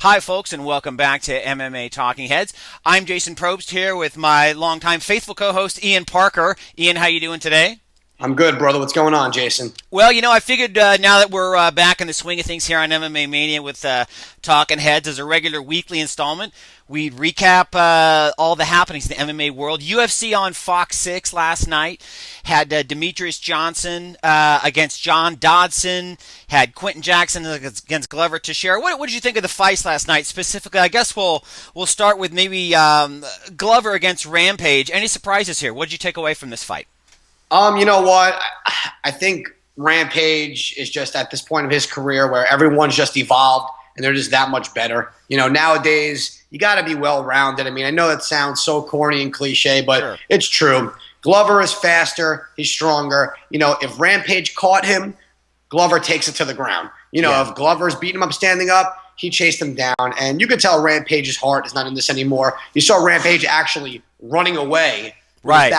Hi, folks, and welcome back to MMA Talking Heads. I'm Jason Probst here with my longtime faithful co-host, Ian Parker. Ian, how you doing today? I'm good, brother. What's going on, Jason? Well, I figured now that we're back in the swing of things here on MMA Mania with Talking Heads as a regular weekly installment, we'd recap all the happenings in the MMA world. UFC on Fox 6 last night had Demetrious Johnson against John Dodson, had Quinton Jackson against Glover Teixeira. What did you think of the fights last night specifically? I guess we'll start with maybe Glover against Rampage. Any surprises here? What did you take away from this fight? You know what? I think Rampage is just at this point of his career where everyone's just evolved and they're just that much better. Nowadays you got to be well-rounded. I mean, I know that sounds so corny and cliche, but sure, it's true. Glover is faster. He's stronger. If Rampage caught him, Glover takes it to the ground. If Glover's beating him up standing up, he chased him down. And you could tell Rampage's heart is not in this anymore. You saw Rampage actually running away. Right.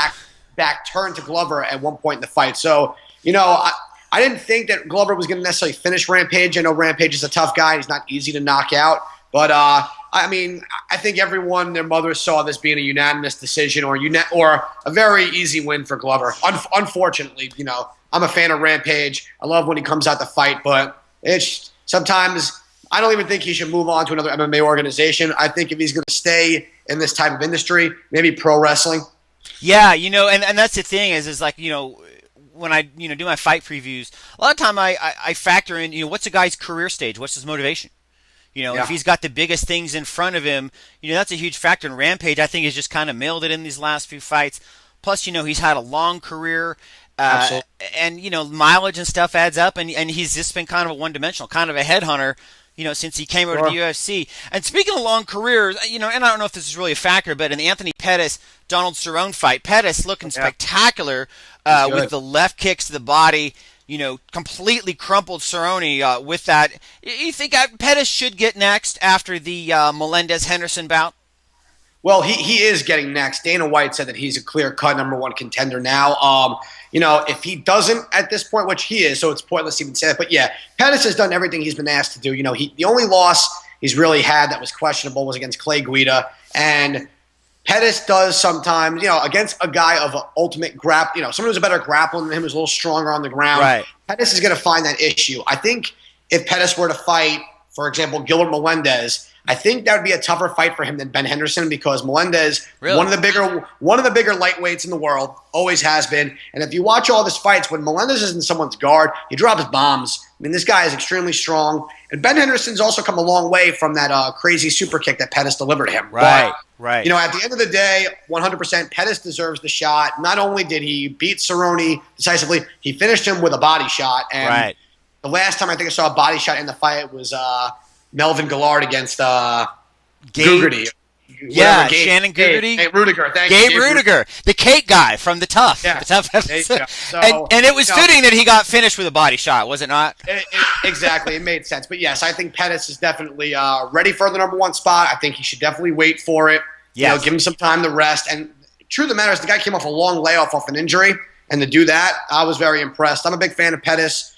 Back turned to Glover at one point in the fight. So, I didn't think that Glover was going to necessarily finish Rampage. I know Rampage is a tough guy. He's not easy to knock out. But, I think everyone, their mother saw this being a unanimous decision or a very easy win for Glover. Unfortunately, I'm a fan of Rampage. I love when he comes out to fight, but it's sometimes I don't even think he should move on to another MMA organization. I think if he's going to stay in this type of industry, maybe pro wrestling. Yeah, and that's the thing is like, when I, do my fight previews, a lot of time I factor in, what's a guy's career stage? What's his motivation? If he's got the biggest things in front of him, that's a huge factor. And Rampage, I think, has just kind of mailed it in these last few fights. Plus, he's had a long career, and, mileage and stuff adds up, and he's just been kind of a one-dimensional, kind of a headhunter, since he came over to the UFC. And speaking of long careers, and I don't know if this is really a factor, but in the Anthony Pettis-Donald Cerrone fight, Pettis looking spectacular with the left kicks to the body, completely crumpled Cerrone with that. You think Pettis should get next after the Melendez-Henderson bout? Well, he is getting next. Dana White said that he's a clear-cut number one contender now. If he doesn't at this point, which he is, so it's pointless to even say that. But yeah, Pettis has done everything he's been asked to do. The only loss he's really had that was questionable was against Clay Guida. And Pettis does sometimes, against a guy of ultimate someone who's a better grappler than him, who's a little stronger on the ground. Right. Pettis is going to find that issue. I think if Pettis were to fight, for example, Gilbert Melendez, I think that would be a tougher fight for him than Ben Henderson because Melendez, one of the bigger lightweights in the world, always has been. And if you watch all his fights, when Melendez is in someone's guard, he drops bombs. I mean, this guy is extremely strong. And Ben Henderson's also come a long way from that crazy super kick that Pettis delivered to him. Right. At the end of the day, 100% Pettis deserves the shot. Not only did he beat Cerrone decisively, he finished him with a body shot. And the last time I think I saw a body shot in the fight was Melvin Gillard against Gugerty. Yeah, Shannon Gugerty. Hey, Rudiger. Thank you. Gabe Rudiger, the cake guy from The Tough. Yeah. The Tough episode. And it was fitting that he got finished with a body shot, was it not? Exactly. It made sense. But yes, I think Pettis is definitely ready for the number one spot. I think he should definitely wait for it. Yes. Give him some time to rest. And truth of the matter is the guy came off a long layoff off an injury. And to do that, I was very impressed. I'm a big fan of Pettis.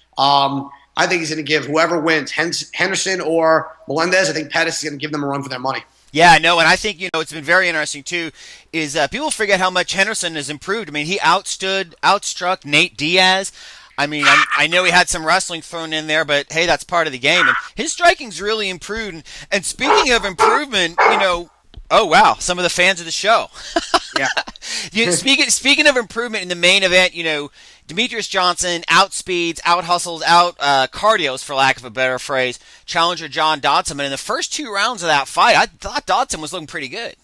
I think he's going to give whoever wins, Henderson or Melendez, I think Pettis is going to give them a run for their money. Yeah, no, and I think, it's been very interesting, too, is people forget how much Henderson has improved. I mean, he outstruck Nate Diaz. I mean, I know he had some wrestling thrown in there, but, hey, that's part of the game. And his striking's really improved. And speaking of improvement, oh, wow, some of the fans of the show. Yeah. Speaking of improvement in the main event, Demetrious Johnson outspeeds, out-hustles, out-cardios, for lack of a better phrase, challenger John Dodson. And in the first 2 rounds of that fight, I thought Dodson was looking pretty good.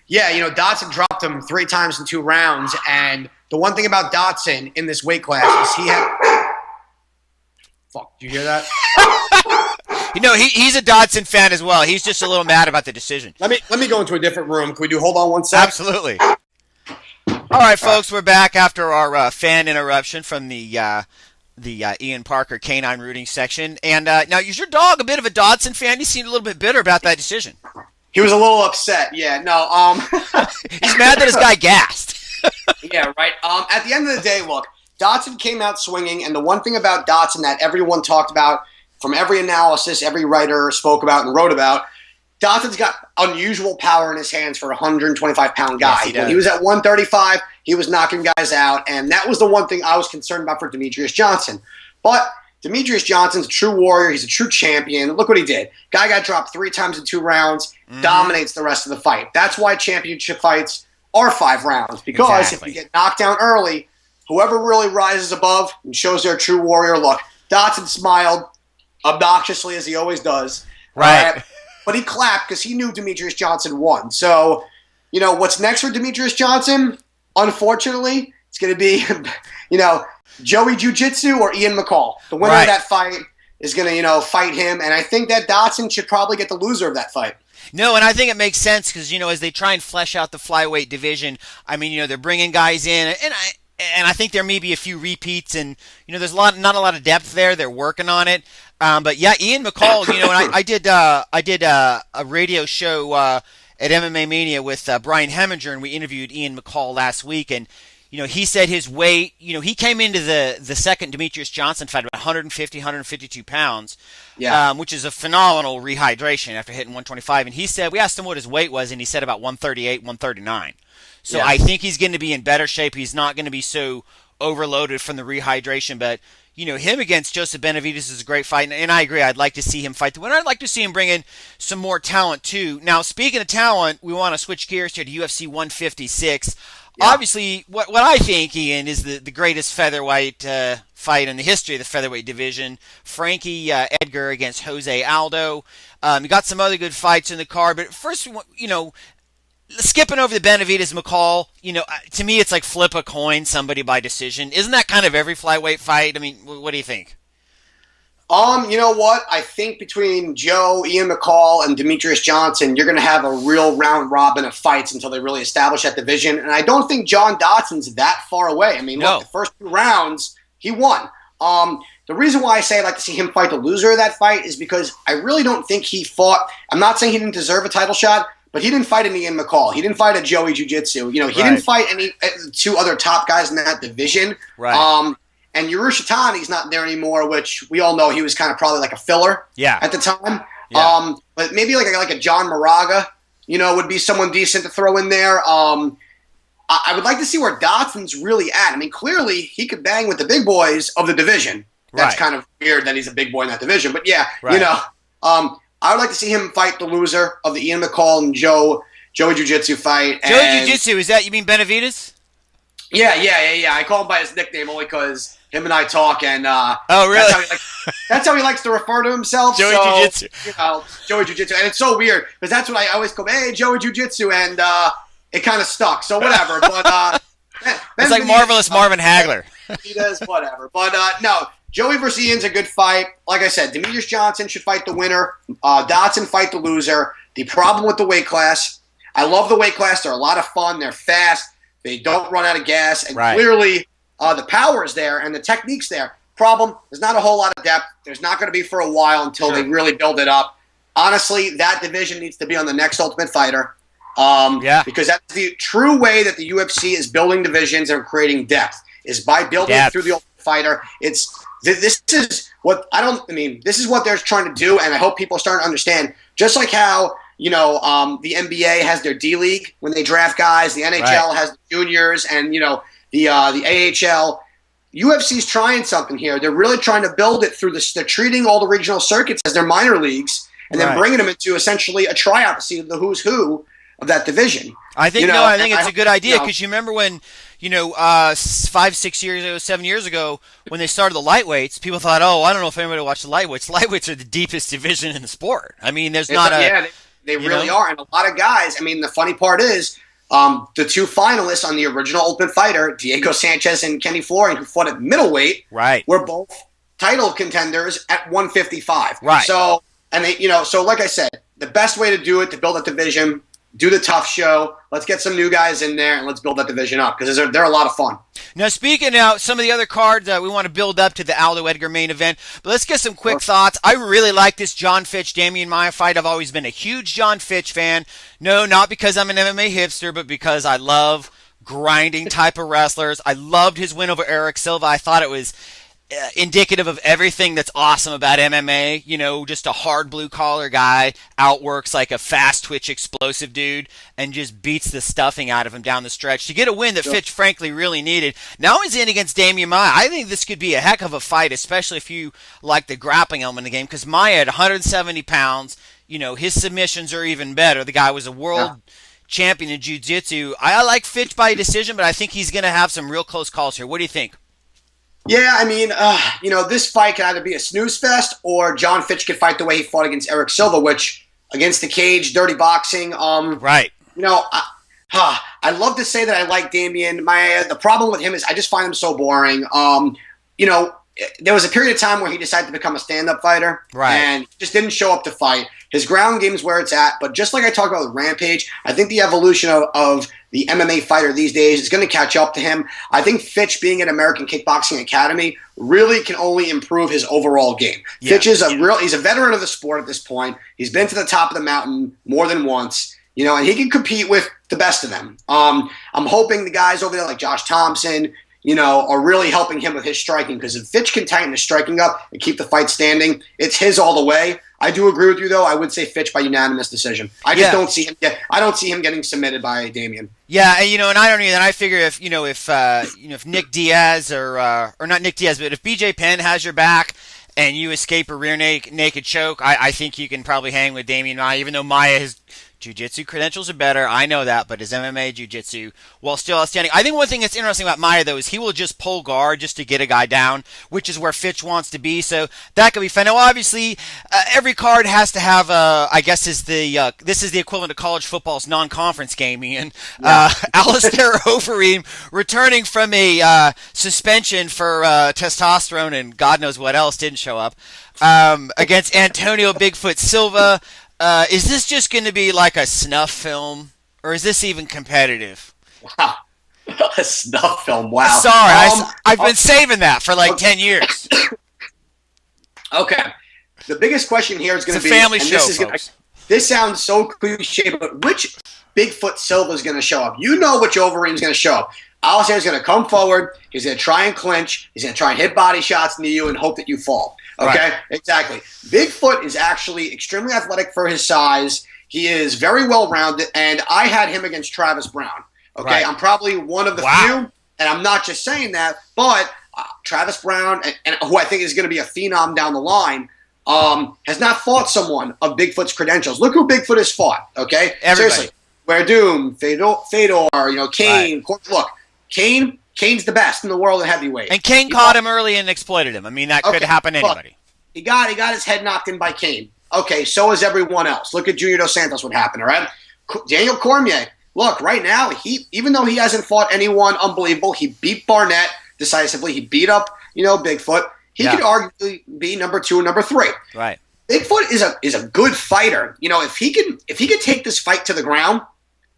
Yeah, Dodson dropped him 3 times in 2 rounds. And the one thing about Dodson in this weight class is he had... Fuck, did you hear that? He's a Dodson fan as well. He's just a little mad about the decision. Let me go into a different room. Can we hold on one sec? Absolutely. All right, folks, we're back after our fan interruption from the Ian Parker Canine Rooting section. And now, is your dog a bit of a Dodson fan? He seemed a little bit bitter about that decision. He was a little upset. Yeah, no. He's mad that his guy gassed. Yeah, right. At the end of the day, look, Dodson came out swinging, and the one thing about Dodson that everyone talked about from every analysis, every writer spoke about and wrote about, Dotson's got unusual power in his hands for a 125-pound guy. Yes, when he was at 135, he was knocking guys out, and that was the one thing I was concerned about for Demetrious Johnson. But Demetrious Johnson's a true warrior. He's a true champion. Look what he did. Guy got dropped 3 times in 2 rounds, dominates the rest of the fight. That's why championship fights are 5 rounds, because if you get knocked down early, whoever really rises above and shows their true warrior look. Dotson smiled obnoxiously, as he always does. Right. But he clapped because he knew Demetrious Johnson won. So, what's next for Demetrious Johnson? Unfortunately, it's going to be, Joey Jiu-Jitsu or Ian McCall. The winner of that fight is going to, fight him. And I think that Dotson should probably get the loser of that fight. No, and I think it makes sense because, as they try and flesh out the flyweight division, I mean, they're bringing guys in. And I think there may be a few repeats, and there's not a lot of depth there. They're working on it, but yeah, Ian McCall. And I did a radio show at MMA Mania with Brian Heminger, and we interviewed Ian McCall last week, and he said his weight. He came into the second Demetrious Johnson fight about 150, 152 pounds, which is a phenomenal rehydration after hitting 125. And he said, we asked him what his weight was, and he said about 138, 139. So I think he's going to be in better shape. He's not going to be so overloaded from the rehydration. But, him against Joseph Benavidez is a great fight. And I agree. I'd like to see him fight the winner. I'd like to see him bring in some more talent, too. Now, speaking of talent, we want to switch gears here to UFC 156. Yeah. Obviously, what I think, Ian, is the greatest featherweight fight in the history of the featherweight division. Frankie Edgar against Jose Aldo. You got some other good fights in the card. But first, skipping over the Benavidez McCall, to me it's like flip a coin, somebody by decision. Isn't that kind of every flyweight fight? I mean, what do you think? You know what? I think between Ian McCall, and Demetrious Johnson, you're going to have a real round robin of fights until they really establish that division. And I don't think John Dotson's that far away. I mean, look, the first 2 rounds, he won. The reason why I say I'd like to see him fight the loser of that fight is because I really don't think he fought. I'm not saying he didn't deserve a title shot, but he didn't fight any Ian McCall. He didn't fight a Joey Jiu-Jitsu. He didn't fight any 2 other top guys in that division. Right. And Yurushi Tani's not there anymore, which we all know he was kind of probably like a filler at the time. Yeah. But maybe like a John Moraga, would be someone decent to throw in there. I would like to see where Dotson's really at. I mean, clearly he could bang with the big boys of the division. That's kind of weird that he's a big boy in that division. But yeah, I would like to see him fight the loser of the Ian McCall and Joey Jiu-Jitsu fight. Joey Jiu-Jitsu, is that, you mean Benavidez? Yeah. I call him by his nickname only because him and I talk, and oh, really? That's how he likes to refer to himself. Joey Jiu-Jitsu. Joey Jiu-Jitsu. And it's so weird because that's what I always call, hey, Joey Jiu-Jitsu, and it kind of stuck. So whatever. But it's like Marvelous Marvin Hagler. He does whatever. But no, Joey versus Ian's a good fight. Like I said, Demetrious Johnson should fight the winner. Dotson fight the loser. The problem with the weight class, I love the weight class. They're a lot of fun. They're fast. They don't run out of gas. And clearly the power is there and the technique's there. Problem, there's not a whole lot of depth. There's not going to be for a while until they really build it up. Honestly, that division needs to be on the next Ultimate Fighter. Because that's the true way that the UFC is building divisions and creating depth, is by building it through the Ultimate Fighter. This is what they're trying to do, and I hope people are starting to understand. Just like how the NBA has their D League when they draft guys, the NHL has the juniors, and the AHL. UFC's trying something here. They're really trying to build it through this. They're treating all the regional circuits as their minor leagues, and then bringing them into essentially a tryout to see the who's who of that division. I think it's a good idea because you remember when 5, 6 years ago, 7 years ago, when they started the lightweights, people thought, I don't know if anybody watched the lightweights. Lightweights are the deepest division in the sport. I mean, there's not they really are, and a lot of guys. I mean, the funny part is the 2 finalists on the original Ultimate Fighter, Diego Sanchez and Kenny Florian, who fought at middleweight, were both title contenders at 155. Right. So, and they, so like I said, the best way to do it to build a division. Do the tough show. Let's get some new guys in there, and let's build that division up because they're a lot of fun. Now, speaking of some of the other cards, we want to build up to the Aldo Edgar main event, but let's get some quick thoughts. I really like this John Fitch-Damian Maia fight. I've always been a huge John Fitch fan. No, not because I'm an MMA hipster, but because I love grinding type of wrestlers. I loved his win over Eric Silva. I thought it was indicative of everything that's awesome about MMA. Just a hard blue collar guy outworks like a fast twitch explosive dude and just beats the stuffing out of him down the stretch to get a win that Fitch frankly really needed. Now he's in against Damian Maia. I think this could be a heck of a fight, especially if you like the grappling element of the game, because Maia at 170 pounds, his submissions are even better. The guy was a world champion in jiu-jitsu. I like Fitch by decision, but I think he's going to have some real close calls here. What do you think? Yeah, I mean, this fight can either be a snooze fest or John Fitch could fight the way he fought against Eric Silva, which against the cage, dirty boxing. Right. I love to say that I like Damian. The problem with him is I just find him so boring. There was a period of time where he decided to become a stand-up fighter, right, and just didn't show up to fight. His ground game is where it's at, but just like I talked about with Rampage, I think the evolution of the MMA fighter these days is going to catch up to him. I think Fitch being at American Kickboxing Academy really can only improve his overall game. Yeah. Fitch is he's a veteran of the sport at this point. He's been to the top of the mountain more than once, and he can compete with the best of them. I'm hoping the guys over there like Josh Thompson, are really helping him with his striking, because if Fitch can tighten his striking up and keep the fight standing, it's his all the way. I do agree with you, though. I would say Fitch by unanimous decision. I just don't see him. I don't see him getting submitted by Damian. Yeah, and I don't either. I figure if Nick Diaz or not Nick Diaz, but if BJ Penn has your back and you escape a rear naked choke, I think you can probably hang with Damian Maia, even though Maia has jiu-jitsu credentials are better, I know that, but his MMA jiu-jitsu, while still outstanding. I think one thing that's interesting about Maia, though, is he will just pull guard just to get a guy down, which is where Fitch wants to be, so that could be fun. Now, obviously, every card has to have, I guess, this is the equivalent of college football's non-conference game, Ian. Alistair Overeem returning from a suspension for testosterone and God knows what else didn't show up, against Antonio Bigfoot Silva. Is this just going to be like a snuff film, or is this even competitive? Wow. A snuff film, wow. Sorry, I've been saving that for like 10 years. Okay. The biggest question here is going to be... It's a family show, folks. This sounds so cliche, but which Bigfoot Silva is going to show up? You know which Overeem's going to show up. Alistair is going to come forward. He's going to try and clinch. He's going to try and hit body shots into you and hope that you fall. Okay? Right. Exactly. Bigfoot is actually extremely athletic for his size. He is very well-rounded, and I had him against Travis Brown. Okay? Right. I'm probably one of the few, and I'm not just saying that, but Travis Brown, and who I think is going to be a phenom down the line, has not fought someone of Bigfoot's credentials. Look who Bigfoot has fought, okay? Everybody. Seriously. Verdum, Fedor, Kane. Right. Look, Kane's the best in the world at heavyweight. And Kane caught him early and exploited him. I mean, that could happen to anybody. Look, he got his head knocked in by Kane. Okay, so is everyone else. Look at Junior Dos Santos, what happened, all right? Daniel Cormier, look, right now, even though he hasn't fought anyone unbelievable, he beat Barnett decisively. He beat up, Bigfoot. He could arguably be number 2 and number 3. Right. Bigfoot is a good fighter. If he could take this fight to the ground,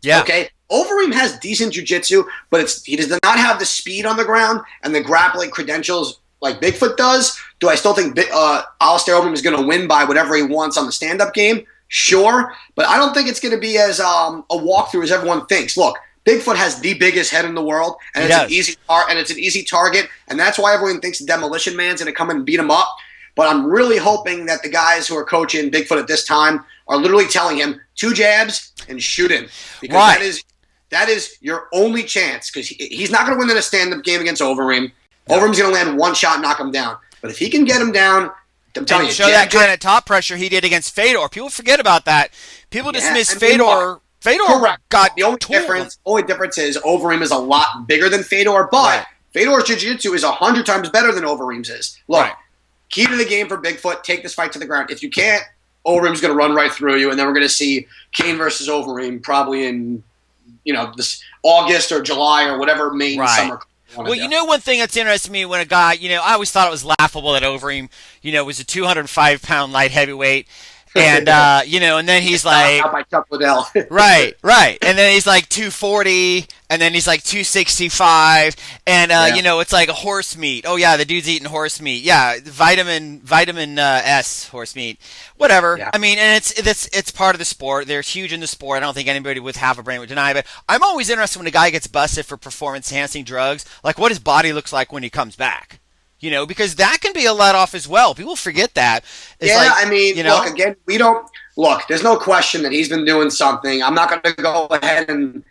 okay, Overeem has decent jiu-jitsu, but he does not have the speed on the ground and the grappling credentials like Bigfoot does. Do I still think Alistair Overeem is going to win by whatever he wants on the stand-up game? Sure, but I don't think it's going to be as a walkthrough as everyone thinks. Look, Bigfoot has the biggest head in the world, and it's an easy target, and that's why everyone thinks the Demolition Man's going to come and beat him up. But I'm really hoping that the guys who are coaching Bigfoot at this time are literally telling him 2 jabs and shoot him, because that is your only chance, because he's not going to win in a stand-up game against Overeem. No. Overeem's going to land one shot and knock him down. But if he can get him down, I'm telling you. Show that kind of top pressure he did against Fedor. People forget about that. People dismiss Fedor. Fedor got the only difference is Overeem is a lot bigger than Fedor, but Fedor's jiu-jitsu is 100 times better than Overeem's is. Look, key to the game for Bigfoot, take this fight to the ground. If you can't, Overeem's going to run right through you, and then we're going to see Kane versus Overeem probably in this August or July or whatever summer. Well, one thing that's interesting to me when a guy, I always thought it was laughable that Overeem, was a 205-pound light heavyweight. And, and then he's like, out by Chuck Liddell. right. And then he's like 240, and then he's like 265, and, it's like a horse meat. Oh yeah, the dude's eating horse meat. Yeah. Vitamin S horse meat, whatever. Yeah. I mean, and it's part of the sport. They're huge in the sport. I don't think anybody with half a brain would deny it, but I'm always interested when a guy gets busted for performance enhancing drugs, like what his body looks like when he comes back. Because that can be a let off as well. People forget that. It's look, again, there's no question that he's been doing something. I'm not going to go ahead and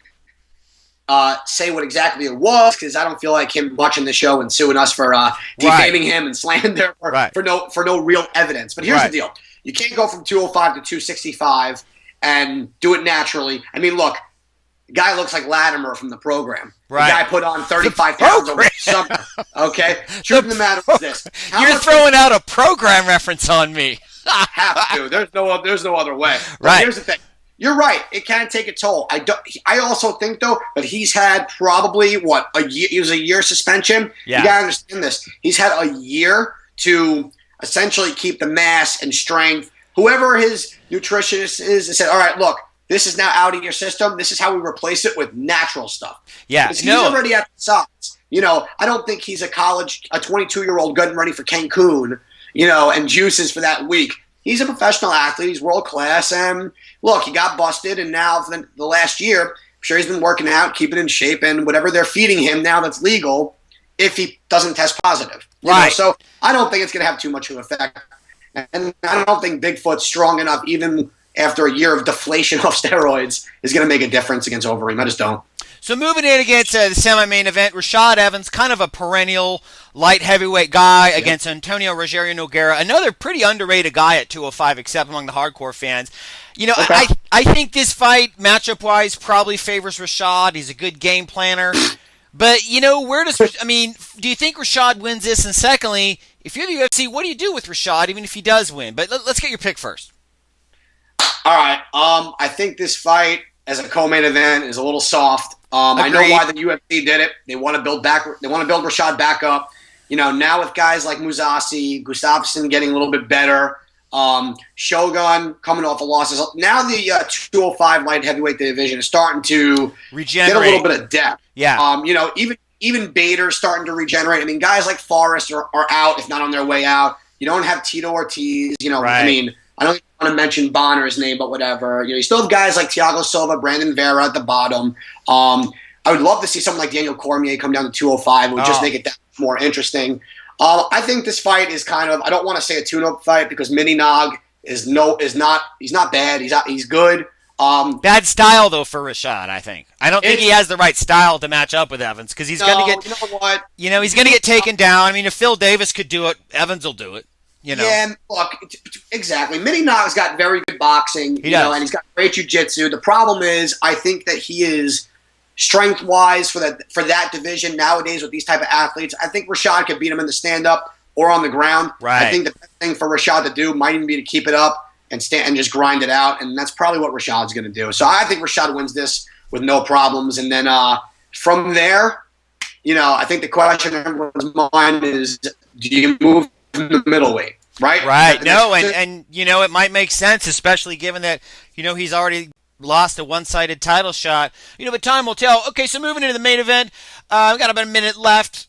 say what exactly it was, because I don't feel like him watching the show and suing us for defaming him and slander for no real evidence. But here's the deal. You can't go from 205 to 265 and do it naturally. I mean, look, the guy looks like Latimer from the program. Right. The guy put on 35 pounds over the summer. Okay? Truth of the matter is this. You're throwing out a program reference on me. Have to. There's no other way. But right. Here's the thing. You're right. It can take a toll. I also think, though, that he's had probably, a year? It was a year suspension. Yeah. You got to understand this. He's had a year to essentially keep the mass and strength. Whoever his nutritionist is said, all right, look, this is now out of your system. This is how we replace it with natural stuff. Yeah. Because he's already at the size. I don't think he's a 22-year-old getting ready for Cancun, and juices for that week. He's a professional athlete. He's world class. And look, he got busted, and now for the last year, I'm sure he's been working out, keeping in shape, and whatever they're feeding him now that's legal, if he doesn't test positive. Right. So I don't think it's going to have too much of an effect. And I don't think Bigfoot's strong enough, even after a year of deflation off steroids, is going to make a difference against Overeem. I just don't. So moving in against the semi-main event, Rashad Evans, kind of a perennial light heavyweight guy against Antonio Rogerio Nogueira, another pretty underrated guy at 205, except among the hardcore fans. I think this fight, matchup-wise, probably favors Rashad. He's a good game planner. But, do you think Rashad wins this? And secondly, if you're the UFC, what do you do with Rashad, even if he does win? But let's get your pick first. All right. I think this fight, as a co-main event, is a little soft. I know why the UFC did it. They want to build Rashad back up. Now with guys like Mousasi, Gustafsson getting a little bit better, Shogun coming off of losses. Now the 205 light heavyweight division is starting to regenerate, get a little bit of depth. Yeah. Even Bader's starting to regenerate. I mean, guys like Forrest are out, if not on their way out. You don't have Tito Ortiz. Right. I mean, I don't want to mention Bonner's name, but whatever. You still have guys like Thiago Silva, Brandon Vera at the bottom. I would love to see someone like Daniel Cormier come down to 205. It would just make it that much more interesting. I think this fight is kind of, I don't want to say a tune-up fight, because Mini Nog he's not bad. He's good. Bad style, though, for Rashad, I think. I don't think he has the right style to match up with Evans, because he's going to get, he's going to get taken down. I mean, if Phil Davis could do it, Evans will do it. Yeah, look, exactly. Mini Nog's got very good boxing, and he's got great jiu-jitsu. The problem is, I think that he is strength-wise for that division nowadays with these type of athletes. I think Rashad could beat him in the stand-up or on the ground. Right. I think the best thing for Rashad to do might even be to keep it up and just grind it out, and that's probably what Rashad's going to do. So I think Rashad wins this with no problems, and then from there, I think the question in everyone's mind is, do you move from the middleweight, right? Right. No, and it might make sense, especially given that, he's already lost a one-sided title shot. But time will tell. Okay, so moving into the main event, we've got about a minute left.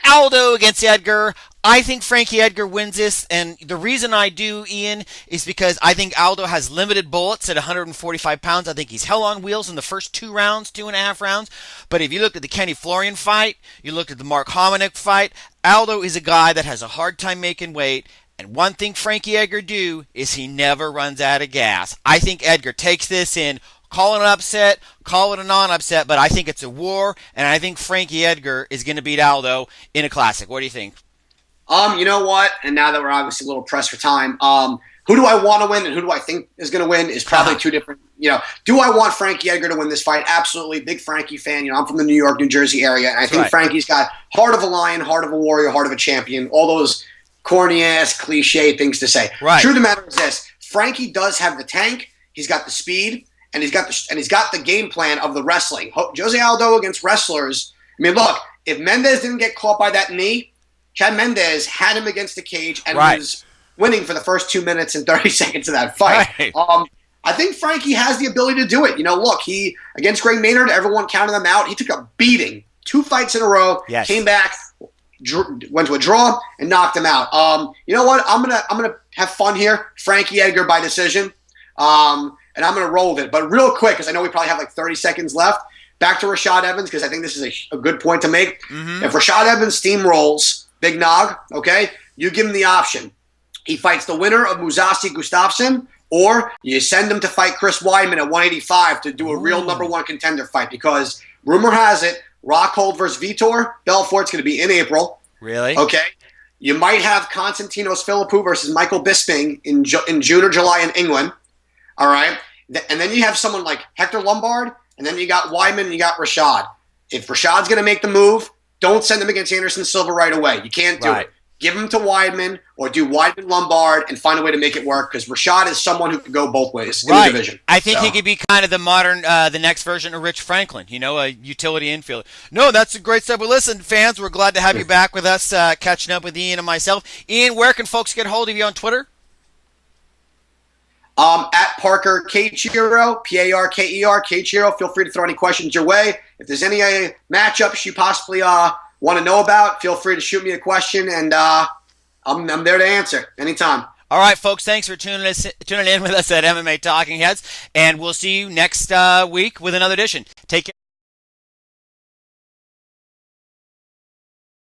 Aldo against Edgar. I think Frankie Edgar wins this, and the reason I do, Ian, is because I think Aldo has limited bullets at 145 pounds. I think he's hell on wheels in the first 2.5 rounds. But if you look at the Kenny Florian fight, you look at the Mark Hominick fight, Aldo is a guy that has a hard time making weight. And one thing Frankie Edgar do is he never runs out of gas. I think Edgar takes this in. Call it an upset, call it a non-upset, but I think it's a war, and I think Frankie Edgar is going to beat Aldo in a classic. What do you think? You know what? And now that we're obviously a little pressed for time, who do I want to win and who do I think is going to win is probably two different. Do I want Frankie Edgar to win this fight? Absolutely. Big Frankie fan. I'm from the New York, New Jersey area, and I think Frankie's got heart of a lion, heart of a warrior, heart of a champion, all those corny-ass, cliche things to say. Right. Truth of the matter is this. Frankie does have the tank. He's got the speed. And he's got the game plan of the wrestling. Jose Aldo against wrestlers. I mean, look, if Mendez didn't get caught by that knee, Chad Mendez had him against the cage and was winning for the first 2 minutes and 30 seconds of that fight. Right. I think Frankie has the ability to do it. Look, he against Greg Maynard, everyone counted him out. He took a beating, 2 fights in a row, came back, went to a draw, and knocked him out. You know what? I'm gonna have fun here. Frankie Edgar by decision. And I'm going to roll with it. But real quick, because I know we probably have like 30 seconds left, back to Rashad Evans, because I think this is a good point to make. Mm-hmm. If Rashad Evans steamrolls Big Nog, okay? You give him the option. He fights the winner of Mousasi Gustafsson, or you send him to fight Chris Weidman at 185 to do a real #1 contender fight, because rumor has it, Rockhold versus Vitor, Belfort's going to be in April. Really? Okay. You might have Konstantinos Philippou versus Michael Bisping in June or July in England. All right. And then you have someone like Hector Lombard, and then you got Weidman and you got Rashad. If Rashad's going to make the move, don't send him against Anderson Silva right away. You can't do it. Give him to Weidman, or do Weidman Lombard and find a way to make it work, because Rashad is someone who can go both ways in the division. I think he could be kind of the modern, the next version of Rich Franklin, a utility infielder. No, that's a great stuff. Well, listen, fans, we're glad to have you back with us, catching up with Ian and myself. Ian, where can folks get hold of you on Twitter? At Parker K-Chiro, P-A-R-K-E-R, K-Chiro. Feel free to throw any questions your way. If there's any matchups you possibly want to know about, feel free to shoot me a question, and I'm there to answer anytime. All right, folks, thanks for tuning in with us at MMA Talking Heads, and we'll see you next week with another edition. Take care.